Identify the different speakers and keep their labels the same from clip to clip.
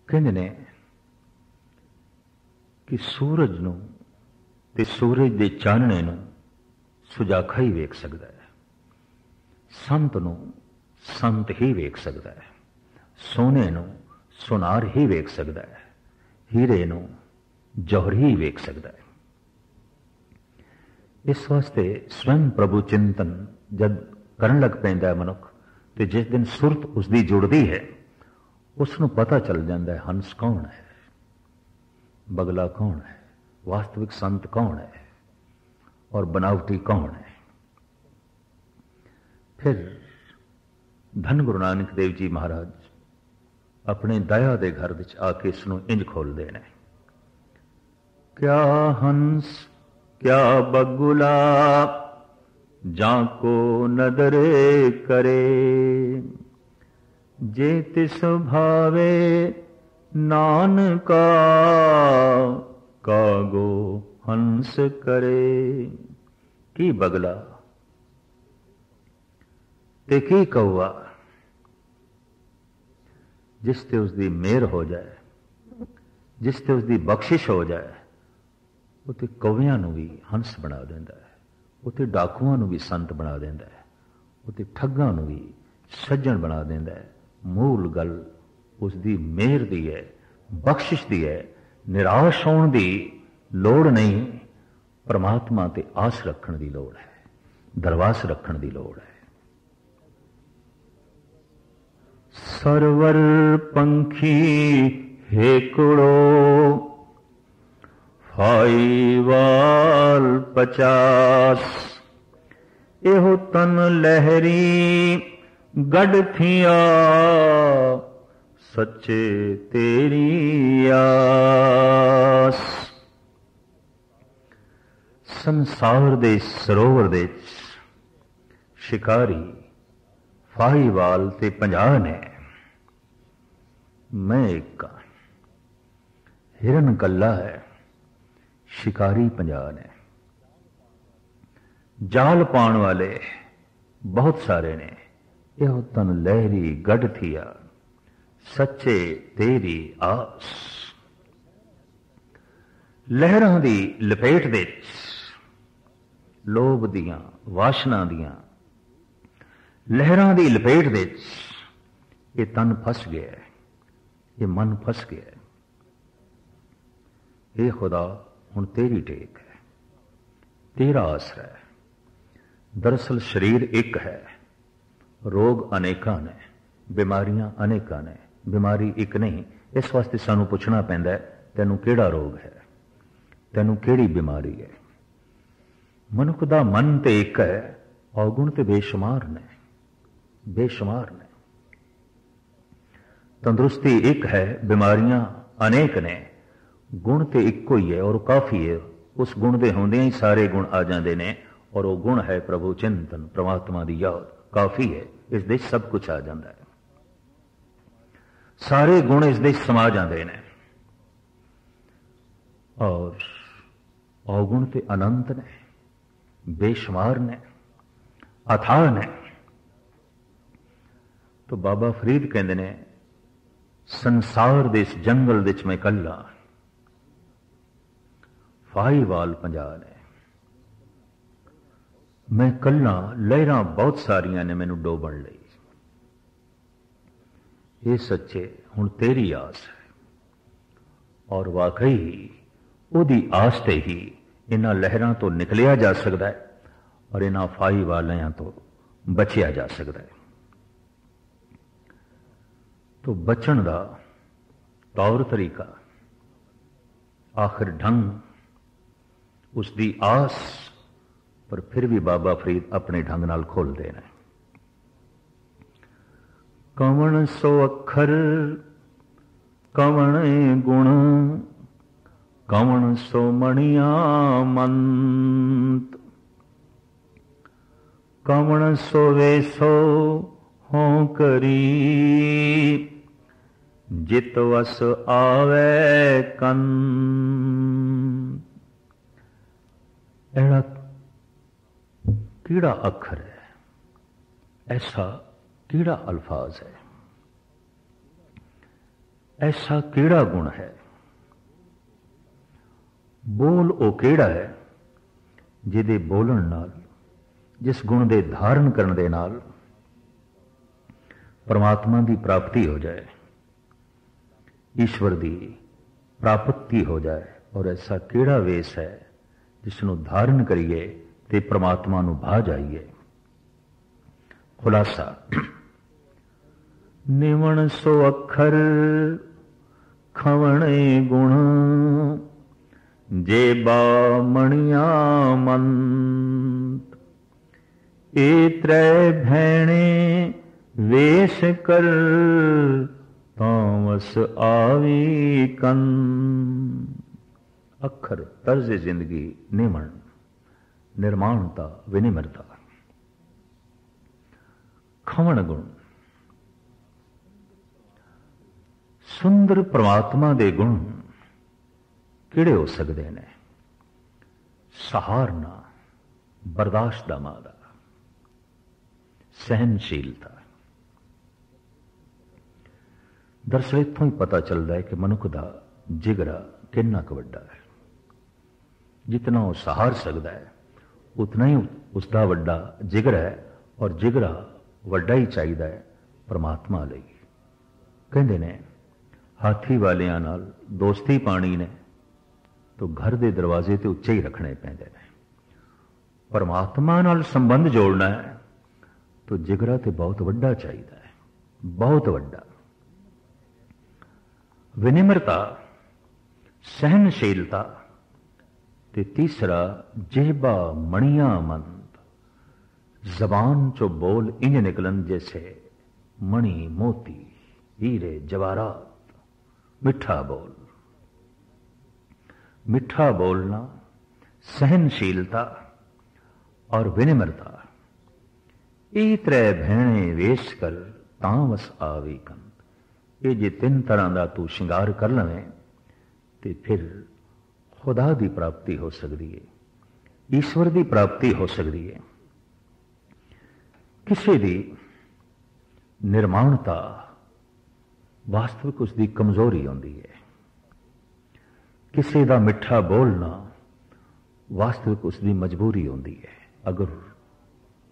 Speaker 1: ਕਹਿੰਦੇ ਨੇ ਕਿ ਸੂਰਜ ਨੂੰ ਤੇ ਸੂਰਜ ਦੇ ਚਾਨਣੇ ਨੂੰ ਸੁਜਾਖਾ ਹੀ ਵੇਖ ਸਕਦਾ ਹੈ, ਸੰਤ ਨੂੰ ਸੰਤ ਹੀ ਵੇਖ ਸਕਦਾ ਹੈ, ਸੋਨੇ ਨੂੰ ਸੁਨਾਰ ਹੀ ਵੇਖ ਸਕਦਾ ਹੈ, ਹੀਰੇ ਨੂੰ ਜੌਹਰ ਹੀ ਵੇਖ ਸਕਦਾ ਹੈ। ਇਸ ਵਾਸਤੇ ਸਵੈੰ ਪ੍ਰਭੂ ਚਿੰਤਨ ਜਦ ਕਰਨ ਲੱਗ ਪੈਂਦਾ ਹੈ ਮਨੁੱਖ, ਤੇ ਜਿਸ ਦਿਨ ਸੁਰਤ ਉਸਦੀ ਜੁੜਦੀ ਹੈ ਉਸ ਨੂੰ ਪਤਾ ਚੱਲ ਜਾਂਦਾ ਹੈ ਹੰਸ ਕੌਣ ਹੈ, ਬਗਲਾ ਕੌਣ ਹੈ, ਵਾਸਤਵਿਕ ਸੰਤ ਕੌਣ ਹੈ ਔਰ ਬਨਾਵਟੀ ਕੌਣ ਹੈ। ਫਿਰ ਧੰਨ ਗੁਰੂ ਨਾਨਕ ਦੇਵ ਜੀ ਮਹਾਰਾਜ ਆਪਣੇ ਦਇਆ ਦੇ ਘਰ ਵਿੱਚ ਆ ਕੇ ਇਸ ਨੂੰ ਇੰਜ ਖੋਲਦੇ ਨੇ, ਕਿਆ ਹੰਸ ਕਿਆ ਬਗੁਲਾ ਜਾਂ ਕੋ ਨਦਰੇ ਕਰੇ, ਜੇ ਤਿਸ ਭਾਵੇ ਨਾਨਕਾ ਕਾਗੋ ਹੰਸ ਕਰੇ। ਕੀ ਬਗਲਾ ਤੇ ਕੀ ਕਊਆ, ਜਿਸ ਤੇ ਉਸਦੀ ਮਿਹਰ ਹੋ ਜਾਏ, ਜਿਸ ਤੇ ਉਸਦੀ ਬਖਸ਼ਿਸ਼ ਹੋ ਜਾਏ, ਉਹ ਤੇ ਕੌਵਿਆਂ ਨੂੰ ਵੀ ਹੰਸ ਬਣਾ ਦਿੰਦਾ ਹੈ, ਉਹ ਤੇ ਡਾਕੂਆਂ ਨੂੰ ਵੀ ਸੰਤ ਬਣਾ ਦਿੰਦਾ ਹੈ, ਉਹ ਤੇ ਠੱਗਾਂ ਨੂੰ ਵੀ ਸੱਜਣ ਬਣਾ ਦਿੰਦਾ ਹੈ। ਮੂਲ ਗੱਲ ਉਸਦੀ ਮਿਹਰ ਦੀ ਹੈ, ਬਖਸ਼ਿਸ਼ ਦੀ ਹੈ। ਨਿਰਾਸ਼ ਹੋਣ ਦੀ ਲੋੜ ਨਹੀਂ, ਪਰਮਾਤਮਾ ਤੇ ਆਸ ਰੱਖਣ ਦੀ ਲੋੜ ਹੈ, ਦਰਵਾਸ ਰੱਖਣ ਦੀ ਲੋੜ ਹੈ। ਸਰਵਰ ਪੰਖੀ ਹੇਕੜੋ ਫਾਈਵਾਲ 50, ਇਹੋ ਤਨ ਲਹਿਰੀ ਗੜ ਥੀਆ, ਸੱਚੇ ਤੇਰੀ ਆਸ। ਸੰਸਾਰ ਦੇ ਸਰੋਵਰ ਦੇ ਸ਼ਿਕਾਰੀ ਫਾਹੀਵਾਲ ਤੇ 50 ਨੇ, ਮੈਂ ਇੱਕ ਹਿਰਨ ਕੱਲਾ ਹੈ, ਸ਼ਿਕਾਰੀ 50 ਨੇ। ਜਾਲ ਪਾਉਣ ਵਾਲੇ ਬਹੁਤ ਸਾਰੇ ਨੇ, ਇਹੋ ਤਨ ਲਹਿਰੀ ਗੜ ਥੀਆ, ਸੱਚੇ ਤੇਰੀ ਆਸ। ਲਹਿਰਾਂ ਦੀ ਲਪੇਟ ਦੇ ਲੋਭ ਦੀਆਂ ਵਾਸ਼ਨਾ ਦੀਆਂ ਲਹਿਰਾਂ ਦੀ ਲਪੇਟ ਦੇ ਇਹ ਤਨ ਫਸ ਗਿਆ ਹੈ, ਇਹ ਮਨ ਫਸ ਗਿਆ ਹੈ। ਇਹ ਖੁਦਾ ਹੁਣ ਤੇਰੀ ਟੇਕ ਹੈ, ਤੇਰਾ ਆਸਰਾ ਹੈ। ਦਰਅਸਲ ਸਰੀਰ ਇੱਕ ਹੈ, ਰੋਗ ਅਨੇਕਾਂ ਨੇ, ਬਿਮਾਰੀਆਂ ਅਨੇਕਾਂ ਨੇ, ਬਿਮਾਰੀ ਇੱਕ ਨਹੀਂ। ਇਸ ਵਾਸਤੇ ਸਾਨੂੰ ਪੁੱਛਣਾ ਪੈਂਦਾ ਹੈ, ਤੈਨੂੰ ਕਿਹੜਾ ਰੋਗ ਹੈ, ਤੈਨੂੰ ਕਿਹੜੀ ਬਿਮਾਰੀ ਹੈ। ਮਨੁੱਖ ਦਾ ਮਨ ਤੇ ਇੱਕ ਹੈ, ਔਗੁਣ ਤੇ ਬੇਸ਼ੁਮਾਰ ਨੇ, ਬੇਸ਼ੁਮਾਰ ਨੇ। ਤੰਦਰੁਸਤੀ ਇੱਕ ਹੈ, ਬਿਮਾਰੀਆਂ ਅਨੇਕ ਨੇ। ਗੁਣ ਤੇ ਇੱਕੋ ਹੀ ਹੈ ਔਰ ਕਾਫੀ ਹੈ। ਉਸ ਗੁਣ ਦੇ ਹੁੰਦਿਆਂ ਹੀ ਸਾਰੇ ਗੁਣ ਆ ਜਾਂਦੇ ਨੇ, ਔਰ ਉਹ ਗੁਣ ਹੈ ਪ੍ਰਭੂ ਚਿੰਤਨ, ਪ੍ਰਮਾਤਮਾ ਦੀ ਯਾਦ। ਕਾਫੀ ਹੈ, ਇਸ ਦੇ ਸਭ ਕੁਝ ਆ ਜਾਂਦਾ ਹੈ। ਸਾਰੇ ਗੁਣ ਇਸ ਦੇ ਸਮਾ ਜਾਂਦੇ ਨੇ, ਔਰ ਔਗੁਣ ਤੇ ਅਨੰਤ ਨੇ, ਬੇਸ਼ੁਮਾਰ ਨੇ, ਅਥਾਹ ਨੇ। ਤੋ ਬਾਬਾ ਫਰੀਦ ਕਹਿੰਦੇ ਨੇ, ਸੰਸਾਰ ਦੇ ਇਸ ਜੰਗਲ ਵਿੱਚ ਮੈਂ ਇਕੱਲਾ, ਫਾਹੀਵਾਲ 50 ਨੇ, ਮੈਂ ਇਕੱਲਾ। ਲਹਿਰਾਂ ਬਹੁਤ ਸਾਰੀਆਂ ਨੇ ਮੈਨੂੰ ਡੋਬਣ ਲਈ। ਇਹ ਸੱਚੇ ਹੁਣ ਤੇਰੀ ਆਸ ਹੈ, ਔਰ ਵਾਕਈ ਉਹਦੀ ਆਸ ਤੇ ਹੀ ਇਹਨਾਂ ਲਹਿਰਾਂ ਤੋਂ ਨਿਕਲਿਆ ਜਾ ਸਕਦਾ ਹੈ, ਔਰ ਇਹਨਾਂ ਫਾਹੀਵਾਲਿਆਂ ਤੋਂ ਬਚਿਆ ਜਾ ਸਕਦਾ ਹੈ। तो बचन का तौर तरीका, आखिर ढंग उसकी आस, पर फिर भी बाबा फरीद अपने ढंग नाल खोलते हैं। कवण सो अखर कवण गुण, कवण सो मणिया मंत, कवण सो वेसो हो करी, जित वस आवे कन। ऐसा कीड़ा अखर है, ऐसा कीड़ा अल्फाज है ऐसा केड़ा गुण है, बोल ओ केड़ा है जिहदे बोलण नाल, जिस गुण दे धारण करन दे नाल परमात्मा की प्राप्ति हो जाए, ईश्वर की प्राप्ति हो जाए। और ऐसा केड़ा वेश है जिसनों धारण करिए ते परमात्मा नूं भा जाइए। खुलासा, निवण सो अखर खवणे गुण, जे बा मणिया मंत, ए त्रै भैणे वेश कर, तामस आवी कन। अखर तर्ज जिंदगी, निमण निर्माणता, विनिमरता, खवण गुण सुंदर परमात्मा दे गुण किहड़े हो सकते ने? सहारना, बर्दाश्त दा मादा, सहनशीलता। दरअसल इत्थों ही पता चलता है कि मनुख का जिगरा कितना क वड्डा है। जितना वह सहार सकता है उतना ही उसका वड्डा जिगरा है, और जिगरा वड्डा ही चाहिए है परमात्मा लई। कहते ने हाथी वालियां नाल दोस्ती पानी ने तो घर के दरवाजे तो उच्चे ही रखने पैंदे ने। परमात्मा नाल संबंध जोड़ना है तो जिगरा तो बहुत वड्डा चाहिए है, बहुत वड्डा। विनिम्रता, सहनशीलता, ते तीसरा जेबा मणिया मंद, जबान चो बोल इंज निकलन जैसे मणि मोती हीरे जवाहरात। मिठा बोल, मिठा बोलना, सहनशीलता और विनिम्रता, ये त्रै भैणे वेश कर तांवस आवी कंद। ये जे तीन तरह का तू श्रृंगार कर लवें तो फिर खुदा की प्राप्ति हो सकती है, ईश्वर की प्राप्ति हो सकती है। किसी की निर्माणता वास्तविक उसकी कमजोरी होती है, किसी का मिठा बोलना वास्तविक उसकी मजबूरी होती है। अगर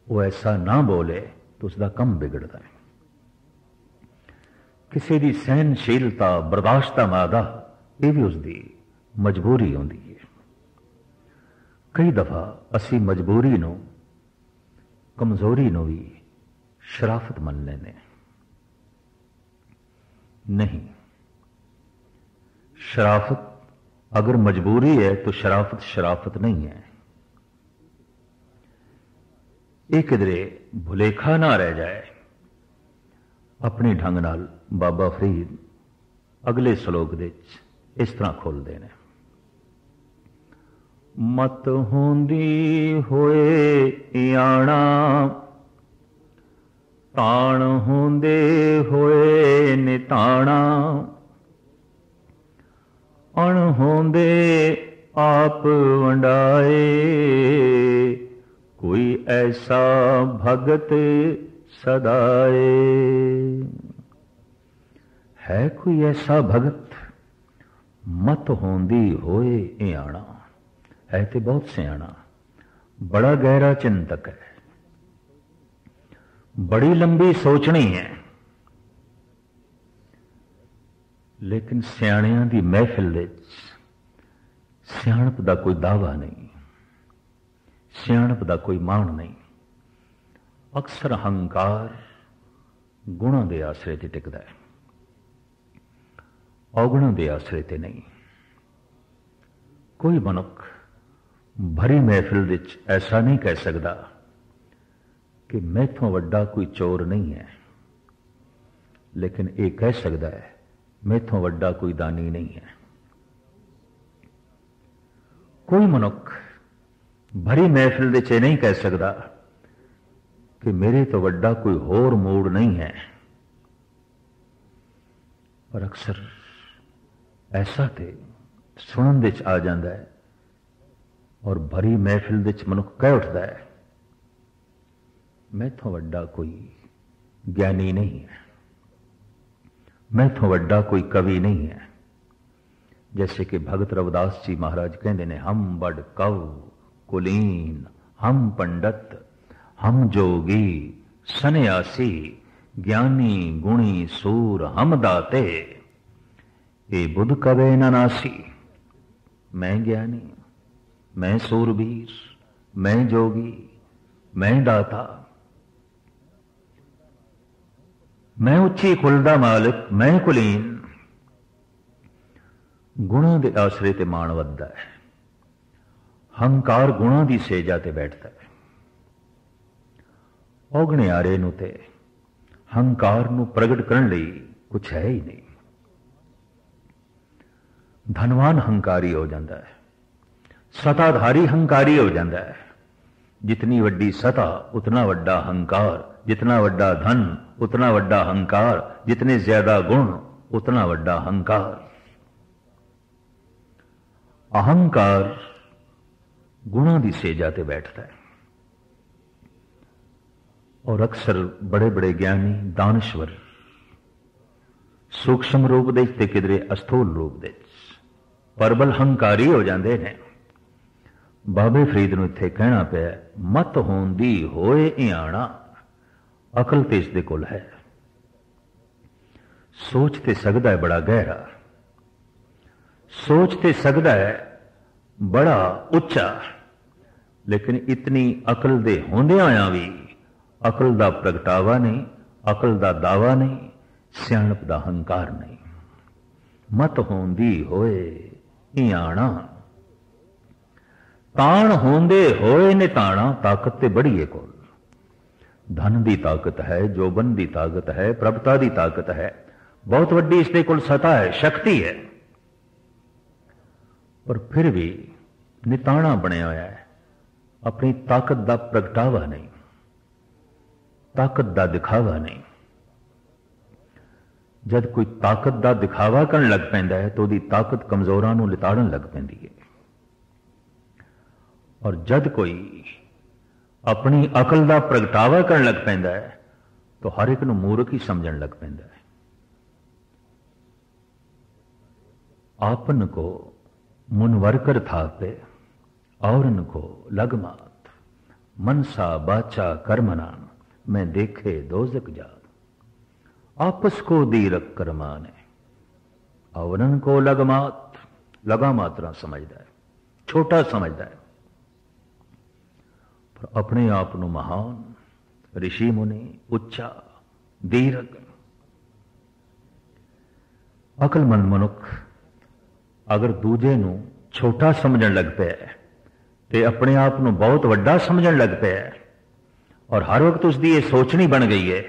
Speaker 1: वो ऐसा ना बोले तो उसका कम बिगड़ता है। किसी की सहनशीलता, बर्दाश्त का मादा, ये भी उसकी मजबूरी होती है। कई दफा असी मजबूरी नूं, कमजोरी नूं भी शराफत मन लेने। नहीं, शराफत अगर मजबूरी है तो शराफत शराफत नहीं है। ये किधरे भुलेखा ना रह जाए। अपने ढंग नाल बाबा फरीद अगले श्लोक दे इस तरह खोलते हैं, मत होंदी होए इयाणा, ताण होंदे होए निताणा, अण होंदे आप वंडाए, कोई ऐसा भगत सदाए। है कोई ऐसा भगत? मत होंदी होए इयाणा, है तो बहुत सियाणा, बड़ा गहरा चिंतक है, बड़ी लंबी सोचनी है, लेकिन सियाणियां दी महफिल विच सियाणप दा कोई दावा नहीं, सियाणप दा कोई मान नहीं। अक्सर अहंकार गुणों के आसरे ते टिकदा है, अवगुणों के आसरे ते नहीं। कोई मनुख भरी महफिल विच ऐसा नहीं कह सकता कि मैथों वड्डा कोई चोर नहीं है, लेकिन ये कह सकता है मैथों वड्डा कोई दानी नहीं है। कोई मनुख भरी महफिल विच ये नहीं कह सकता कि मेरे तो वड्डा कोई होर मूड नहीं है। पर अक्सर ऐसा तो सुनन विच आ जाता है और भरी महफिल विच मनुख कह उठता है मैथों वड्डा कोई ज्ञानी नहीं है। मैथों वड्डा कोई कवि नहीं है। जैसे कि भगत रविदास जी महाराज कहते ने, हम बड़ कव कुलीन, हम पंडित, हम जोगी सन्यासी, ज्ञानी गुणी सूर हम दाते, ये बुध कवे न नासी। मैं ज्ञानी, मैं सूरवीर, मैं जोगी, मैं दाता, मैं उच्ची कुल दा मालिक, मैं कुलीन। गुणों के आसरे ते माण वधदा है। हंकार गुणों की सेजा ते बैठता है। औगणियारे नूं ते हंकार नूं प्रगट करने लई कुछ है ही नहीं। धनवान हंकारी हो जाता है, सताधारी हंकारी हो जाता है। जितनी वड्डी सता उतना वड्डा हंकार, जितना वड्डा धन उतना वड्डा हंकार, जितने ज्यादा गुण उतना वड्डा हंकार। अहंकार गुणों की सेजा ते बैठता है। और अक्सर बड़े बड़े ज्ञानी दानश्वर सूक्ष्म रूप दे ते किधरे अस्थूल रूप दे परबल हंकारी हो जाते हैं। बाबे फरीद नूं इत्थे कहना पिया, मत होंदी होए इयाणा, अकल ते इस दे कोल है। सोच ते सकदा है बड़ा गहरा, सोच ते सकदा है बड़ा उच्चा, लेकिन इतनी अकल दे होंदे आया भी अकल दा प्रगटावा नहीं, अकल दा दावा नहीं, सियाणप दा हंकार नहीं। मत होंदी होए इयाणा, ताण होंदे होए निताणा। ताकत ते बड़ी है कोल, धन की ताकत है, जोबन की ताकत है, प्रभुता की ताकत है, बहुत वड्डी इसके कोल सता है, शक्ति है, पर फिर भी निताणा बनया होया है। अपनी ताकत का प्रगटावा नहीं, ताकत का दिखावा नहीं। जब कोई ताकत का दिखावा करन लग पैंदा है तो उसकी ताकत कमजोरां नूं लिताड़न लग पैंदी है। और जब कोई अपनी अकल का प्रगटावा करन लग पैंदा है तो हर एक नूं मूर्ख ही समझण लग पैंदा है। आपन को मुनवर कर थापे औरन को लगमात, मनसा बाचा कर्मना मैं देखे दोजक जात। आपस को दीरक करमाने औरन को लगमात, लगा मात्रा समझदा है, छोटा समझदा है, पर अपने आप नूं महान ऋषि मुनि उच्चा दीरक। अकलमंद मनुख अगर दूजे नूं छोटा समझण लग पिया ते अपने आप नूं बहुत वड्डा समझण लग पिया और हर वक्त उसकी ये सोचनी बन गई है,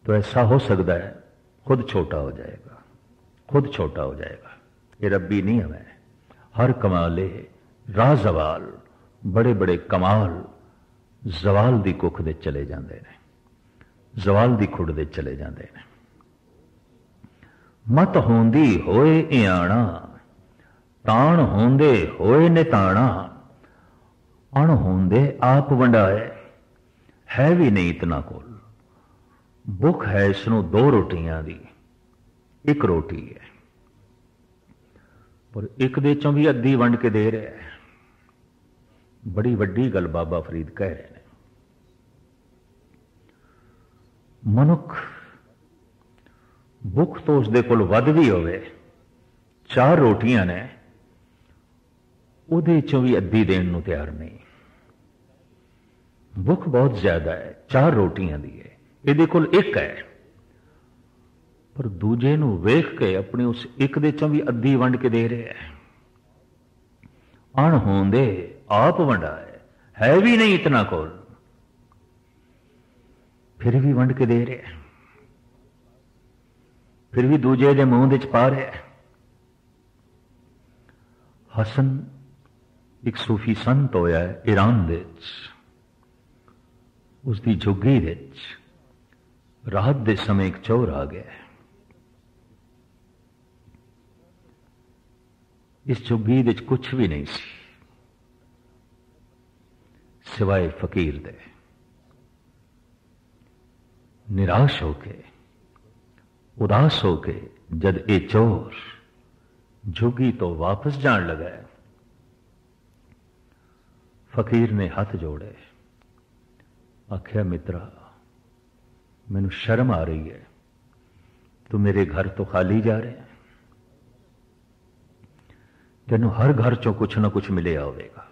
Speaker 1: तो ऐसा हो सकता है खुद छोटा हो जाएगा, खुद छोटा हो जाएगा। ये रब्बी नियम है। हर कमाले राह जवाल, बड़े बड़े कमाल जवाल दी कुख दे चले जाते हैं, जवाल दी खुड़ दे चले जाते हैं। मत होंदी होए इयाणा, ताण होंदे होए निताणा। अण होंदे आप वंडाए, है भी नहीं इतना कोल। भुख है इसनों दो रोटियां दी, एक रोटी है, पर एक दे चों भी अद्धी वंड के दे रहा है। बड़ी वड्डी गल बाबा फरीद कह रहे हैं। मनुख भुख तो उसदे कोल वध भी होवे, 4 रोटियां ने, उहदे चों भी अद्धी देण नूं तैयार नहीं। भुख बहुत ज्यादा है, 4 रोटियां दी है, इहदे कोल एक है, पर दूजे नूं वेख के अपनी उस एक दे चों भी अद्धी वंड के दे रहे हैं। अण होंदे आप वंडाए, है भी नहीं इतना कोल, फिर भी वंड के दे रहे हैं, फिर भी दूजे दे मुंह विच पा रहे। हसन एक सूफी संत होया है ईरान दे विच, उसकी झुग्गी विच रात दे समय एक चोर आ गया। इस झुग्गी विच कुछ भी नहीं सी सिवाय फकीर दे। निराश होके उदास होके जद ये चोर झुग्गी तो वापस जान लगा, फकीर ने हाथ जोड़े, आख्या मित्रा मैनू शर्म आ रही है, तू मेरे घर तो खाली जा रहे हैं, तेनू हर घर चों कुछ ना कुछ मिले होवेगा,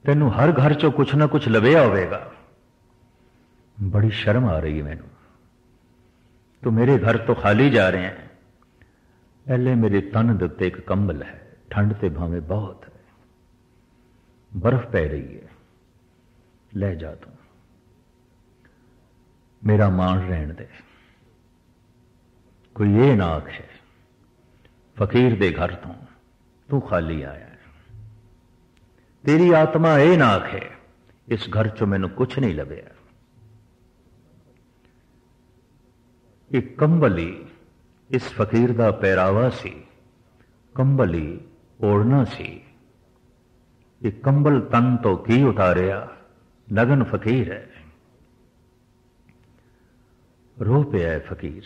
Speaker 1: तेनू हर घर चों कुछ ना कुछ लभे होवेगा, बड़ी शर्म आ रही है मैनू, तो मेरे घर तो खाली जा रहे हैं, पहले मेरे तन दे उत्ते एक कंबल है, ठंड ते भावें बहुत है, बर्फ पै रही है, ले जा तू, मेरा मान रहन दे, कोई ये ना आखे फकीर दे घर तो तू खाली आया है, तेरी आत्मा ये ना आखे इस घर चो मैनू कुछ नहीं लभ्या। एक कंबली इस फकीर दा पहरावा सी, कंबली ओढ़ना सी, एक कंबल तन तो की उतारिया, नगन फकीर है, रो पिया है फकीर,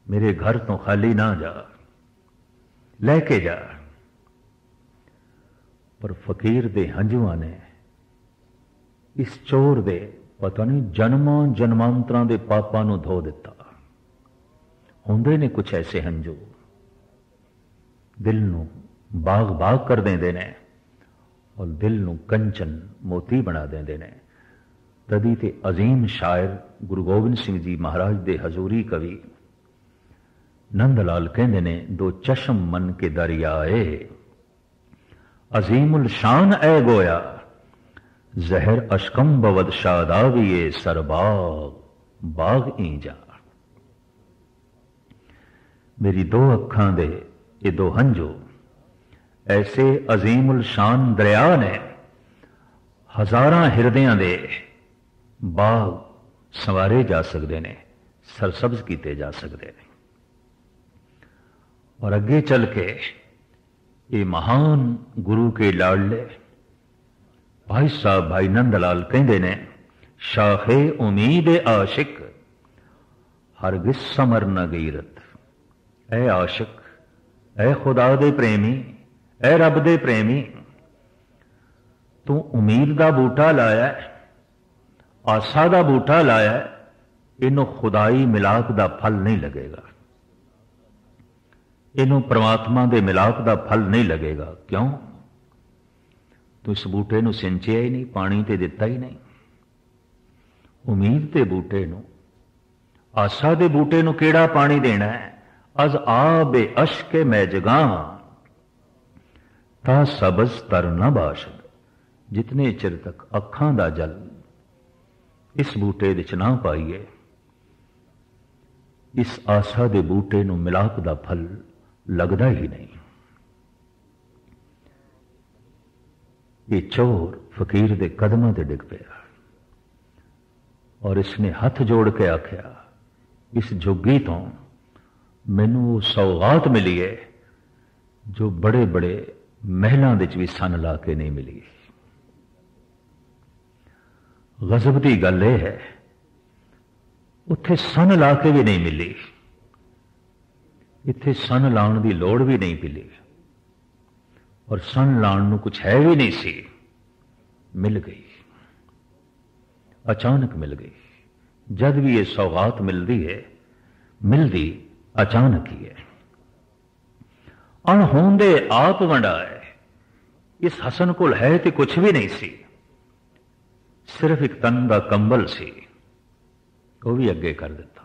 Speaker 1: मेरे घर तो खाली ना जा, लेके जा। पर फकीर दे हंजुआ ने इस चोर दे पता नहीं जन्मां जन्मांतरां दे पापां नूं धो दिता। होंदे ने कुछ ऐसे हंजू, दिल नूं बाग बाग कर देंदे ने और दिल नूं कंचन मोती बना देंदे ने। तदी ते अजीम शायर गुरु गोबिंद सिंह जी महाराज दे हजूरी कवि नंद लाल कहंदे ने, दो चश्म मन के दरियाए अजीमुल शान ए गोया, जहर अशकंब वद शादाविये सरबाग बाग ईजा। मेरी दो अखां दे ये दो हंजू ऐसे अजीमुल शान दरिया ने, हजारां हिरदियां दे बाग संवारे जा सकते हैं, सरसब्ज किए जा सकते हैं। और अगे चल के ये महान गुरु के लाडले भाई साहब भाई नंदलाल कहते ने, शाहे उम्मीद आशिक हरगिज समर न गीरत। ऐ आशिक, ऐ खुदा दे प्रेमी, ऐ रब दे प्रेमी, तू उम्मीद का बूटा लाया, आसा का बूटा लाया, इनू खुदाई मिलाप का फल नहीं लगेगा, इनू परमात्मा के मिलाप का फल नहीं लगेगा। क्यों? तू इस बूटे नू सिंचिया ही नहीं, पानी ते दिता ही नहीं। उम्मीद के बूटे नू, आसा के बूटे नू केड़ा पानी देना है? अज आबे अशके मै जगा ता सबज तर न बाशद। जितने चिर तक अखां दा जल इस बूटे विच ना पाईए, इस आसा दे बूटे नू मिलाप दा फल लगदा ही नहीं। ये चोर फकीर दे कदमां ते डिग पिया और इसने हथ जोड़ के आख्या, इस झुग्गी तो मैनू वो सौगात मिली है जो बड़े बड़े महलों विच भी सन ला के नहीं मिली। गजब की गल यह है, उत्थे सन ला के भी नहीं मिली, इत्थे सन लाउण की लोड़ भी नहीं मिली, और सन लाउण नूं कुछ है भी नहीं सी, मिल गई, अचानक मिल गई। जद भी ये सौगात मिलती है, मिलती अचानक ही है। अणहोंदे आप वंडा है। इस हसन कोल है तो कुछ भी नहीं सी, सिर्फ एक तन का कंबल सी, वो भी अगे कर दिता।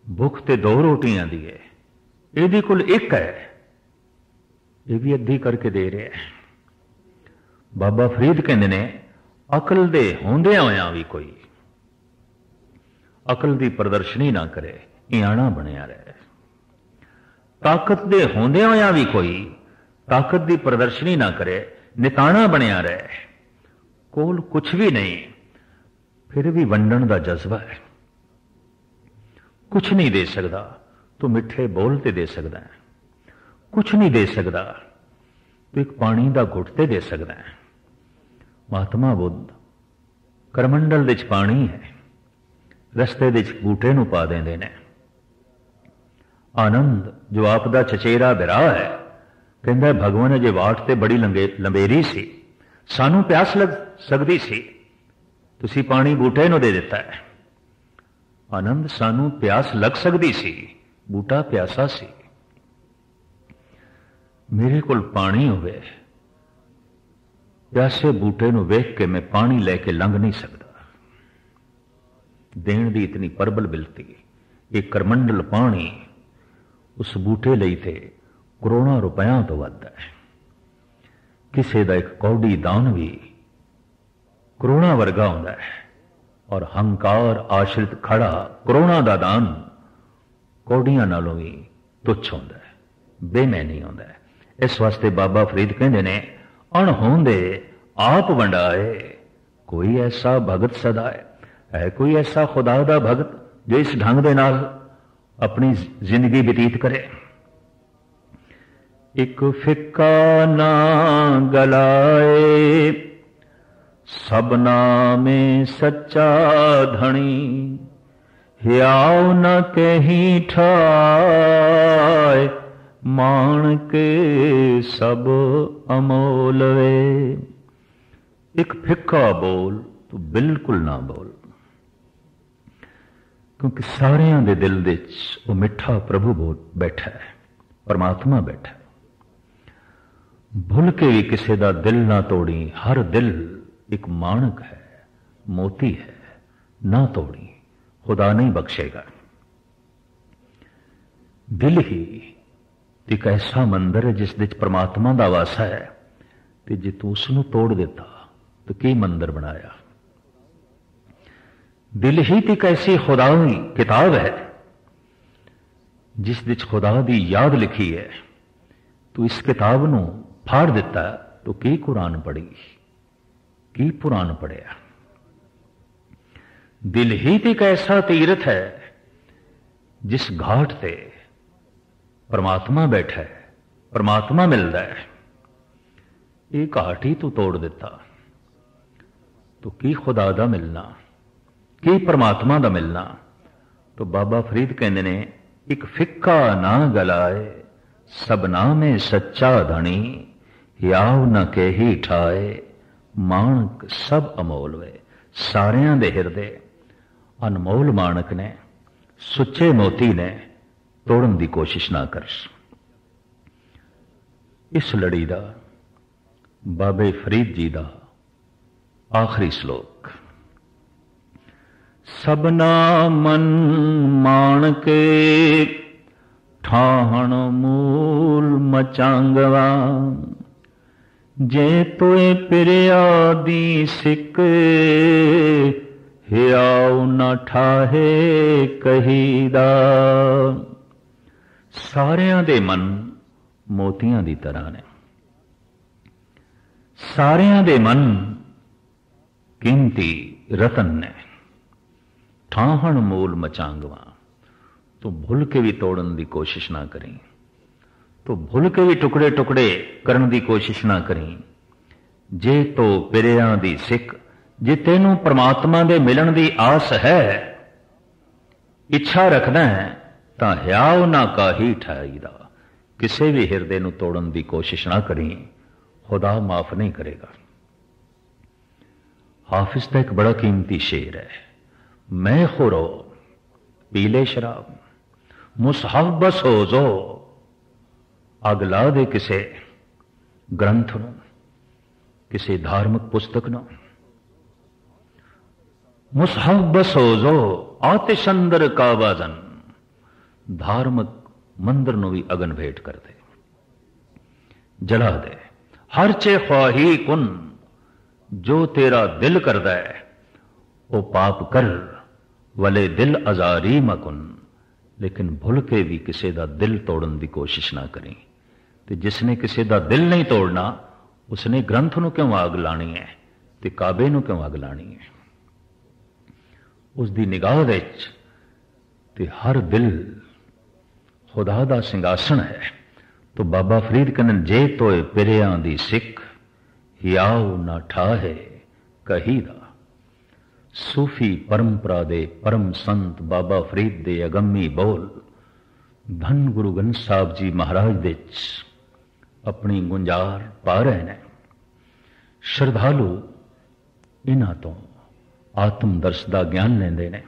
Speaker 1: भुख ते दो रोटियां दी है, इहदी कोल एक है, ये भी अद्धी करके दे रहा है। बाबा फरीद कहते ने, अकल दे होंदियां होयां भी कोई अकल की प्रदर्शनी ना करे, इयाना बनया रहे। ताकत दे होंदियां होयां भी कोई ताकत की प्रदर्शनी ना करे, निताना बनया रहे। कोल कुछ भी नहीं, फिर भी वंडन का जज्बा है। कुछ नहीं दे सकता तो मिठे बोल ते दे सकता है, कुछ नहीं दे सकता तो एक पानी का घुट ते दे सकता है। महात्मा बुद्ध करमंडल विच पानी है, रस्ते विच बूटे नूं पा देंदे ने। आनंद जो आप दा चचेरा बिरा है कहंदा भगवान अजे वाट ते बड़ी लंबेरी सी, सानू प्यास लग सकदी सी, तुसी पानी बूटे नूं दे दिता है। आनंद सानू प्यास लग सकदी सी, बूटा प्यासा सी। मेरे कोल पानी होवे, प्यासे बूटे नूं वेख के मैं पानी लैके लंघ नहीं सकता। देण दी इतनी प्रबल बिलती, एक करमंडल पानी उस बूटे लई ते करोड़ों रुपया तो वध है। किसी का एक कौड़ी दान भी करोड़ों वर्गा होंदा है, और हंकार आश्रित खड़ा करोड़ों का दान कौड़ियां नालों भी तुच्छ होंदा है, बेमैनी होंदा है। इस वास्ते बाबा फरीद कहंदे ने, अणहोंदे आप वंडाए कोई ऐसा भगत सदाए। है कोई ऐसा खुदा दा भगत जो इस ढंग दे नाल अपनी जिंदगी बतीत करे। एक फिक्का ना गलाए सबना में सच्चा धनी, हियाव न कहीं ठाए मान के सब अमोल वे। एक फिक्का बोल तो बिल्कुल ना बोल, क्योंकि सारियां दे दिल दे वो मिठा प्रभु बैठा है, परमात्मा बैठा है। भुल के भी किसी का दिल ना तोड़ी, हर दिल एक माणक है, मोती है, ना तोड़ी, खुदा नहीं बख्शेगा। दिल ही एक ऐसा मंदिर है जिस विच परमात्मा दा वासा है, ते जे तू उसनूं तोड़ देता तो की मंदिर बनाया। दिल ही एक ऐसी खुदाई किताब है जिस विच खुदा दी याद लिखी है। तू इस किताब नूं फाड़ दिता तो की कुरान पढ़ी, की पुराण पढ़िया। दिल ही एक ऐसा तीर्थ है जिस घाट से परमात्मा बैठा है, परमात्मा मिलता है। ये घाट ही तू तोड़ दिता तो की खुदा दा मिलना, की परमात्मा दा मिलना। तो बाबा फरीद कहते ने, एक फिक्का ना गलाए सबना में सच्चा धनी, याव न के ही ठाए माणक सब अमोल वे। सारियां दे हिरदे अनमोल माणक ने, सुच्चे मोती ने, तोड़न की कोशिश ना कर। इस लड़ी का बाबे फरीद जी का आखिरी श्लोक। सबना मन मान के ठाहण मूल मचांगवा, जे तोए पिरिया दी सिक हियाव न ठाहे कहीदा। सारियां दे मन मोतियां दी तरह ने, सारियां दे मन कीमती रतन ने। ठाहण मूल मचांगवा, तो भूल के भी तोड़न की कोशिश ना करें, तो भूल के भी टुकड़े टुकड़े करने की कोशिश ना करें। जे तो पिरिया दी सिख, जे तेनू परमात्मा दे मिलन की आस है, इच्छा रखना है, तो हियाव ना काही ठाईदा। किसी भी हिरदे नू तोड़न की कोशिश ना करें, खुदा माफ नहीं करेगा। हाफिज का एक बड़ा कीमती शेर है, मैं खुरो पीले शराब, मुसहफ बस हो जो अग ला दे किसे ग्रंथ नू, किसी धार्मिक पुस्तक नू। मुसहफ बस हो जो आतिश अंदर का वाजन, धार्मिक मंदिर नू भी अगन भेंट कर दे, जला दे। हर चे ख्वाही कुन, जो तेरा दिल करदा है वो पाप कर, वले दिल अजारी मकुन। लेकिन भुल के भी किसी का दिल तोड़न की कोशिश ना करें। तो जिसने किसी का दिल नहीं तोड़ना, उसने ग्रंथ नू क्यों आग लानी है, ते काबे नू क्यों आग लानी है। उसकी निगाह विच ते हर दिल खुदा दा सिंगासन है। तो बाबा फरीद कहन, जे तोए पिरिया दी सिख, हियाव ना ठाहे कही दा। सूफी परंपरा दे परम संत बाबा फरीद दे अगम्मी बोल धन गुरु ग्रंथ साहब जी महाराज दे अपनी गुंजार पा रहे हैं। श्रद्धालु इन्हां तो आत्म दर्श का ज्ञान लेंदे ने,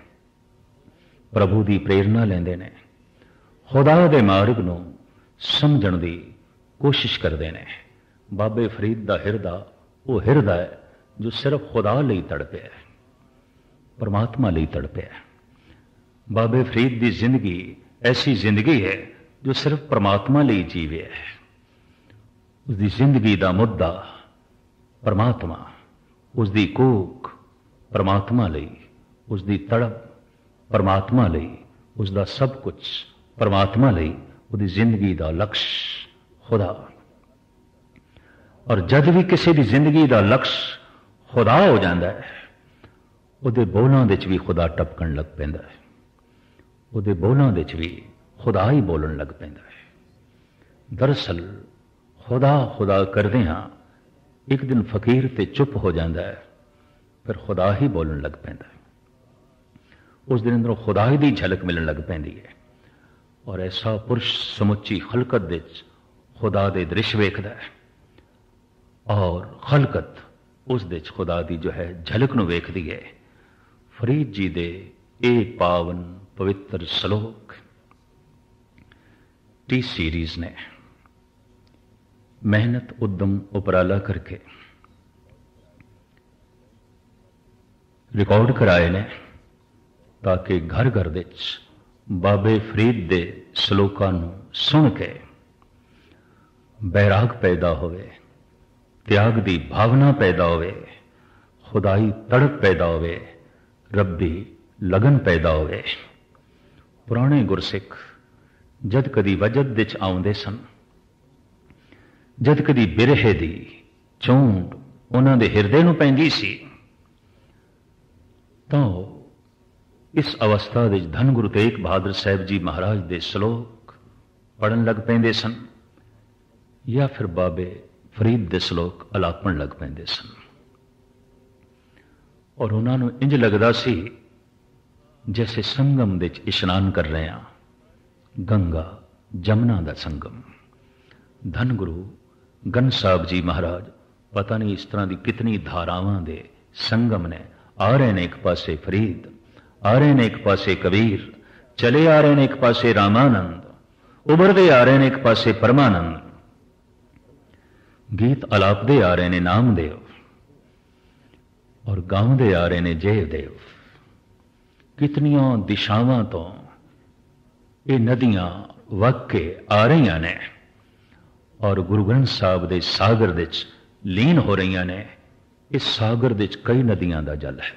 Speaker 1: प्रभु की प्रेरणा लेंदे ने, खुदा दे मार्ग नूं समझण दी कोशिश करते हैं। बाबे फरीद का हिरदा वो हिरदा है जो सिर्फ खुदा लई तड़पे है, परमात्मा लई तड़पे है। बाबे फरीद की जिंदगी ऐसी जिंदगी है जो सिर्फ परमात्मा लई जीवे है। उसकी जिंदगी का मुद्दा परमात्मा, उसकी कूक परमात्मा लई, उसकी तड़प परमात्मा लई, उसका सब कुछ परमात्मा लई, उसकी जिंदगी का लक्ष्य खुदा। और जब भी किसी की जिंदगी का लक्ष्य खुदा हो जाता है, उहदे बोलों दे भी खुदा टपकन लग पैंदा है, उहदे बोलों दे भी खुदा ही बोलन लग पैंदा है। दरअसल खुदा खुदा करदे हां एक दिन फकीर ते चुप हो जाता है, फिर खुदा ही बोलन लग पैंदा है। उस दिन अंदरों खुदा ही दी झलक मिलन लग पैंदी है और ऐसा पुरुष समुची खलकत दे खुदा दे दृश्य वेखदा है और खलकत उस दे खुदा दी जो है झलक नूं वेखदी है। फरीद जी दे ए पावन पवित्र श्लोक टी सीरीज ने मेहनत उद्यम उपराला करके रिकॉर्ड कराए ने ताकि घर घर दे बाबे फरीद दे श्लोकां नूं सुन के बैराग पैदा होवे, त्याग दी भावना पैदा होवे, खुदाई तड़प पैदा होवे, रब्बी लगन पैदा होवे। पुराने गुरसिख जद कदी वजद विच आउंदे सन, जद कदी बिरहे दी चोंड उन्हां दे हिरदे नूं पैंदी सी, तो इस अवस्था विच धन गुरु तेग बहादुर साहब जी महाराज दे श्लोक पढ़न लग पैंदे सन या फिर बाबे फरीद दे श्लोक अलापण लग पैंदे सन। और उन्होंने इंज लगता सी जैसे संगम दे इशनान कर रहे हैं, गंगा जमुना दा संगम। धन गुरु ग्रंथ साहब जी महाराज पता नहीं इस तरह की कितनी धारावां दे संगम ने। आ रहे ने एक पासे फरीद, आ रहे ने एक पासे कबीर, चले आ रहे ने एक पासे रामानंद, उभरते आ रहे ने एक पासे परमानंद, गीत अलापदे आ रहे ने नामदेव और गाउंदे आ रहे ने जयदेव। कितनियां दिशावां तो ये नदियां वग के आ रही ने और गुरु ग्रंथ साहब दे सागर दे लीन हो रही ने। इस सागर दे कई नदियां दा जल है,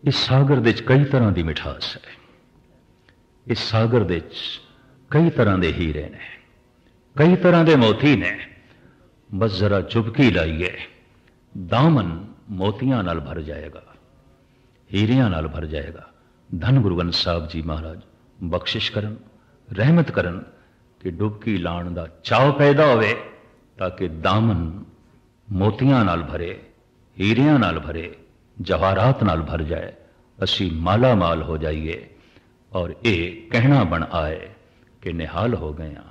Speaker 1: इस सागर दे कई तरह की मिठास है, इस सागर दे कई तरह के हीरे ने, कई तरह के मोती ने। बस जरा चुपकी लाइए, दामन मोतियां नाल भर जाएगा, हीरियां नाल भर जाएगा। धन गुरु ग्रंथ साहब जी महाराज बख्शिश करन, रहमत करन कि डुबकी लाण दा चाव पैदा होवे ताकि दामन मोतियां नाल भरे, हीरियां नाल भरे, जवाहरात नाल भर जाए, असी माला माल हो जाइए और ये कहना बन आए कि निहाल हो गया,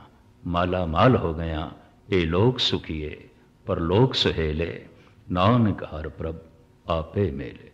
Speaker 1: माला माल हो गया, ये लोग सुखिए पर लोग सुहेले, नानक हर प्रभ आपे मेले।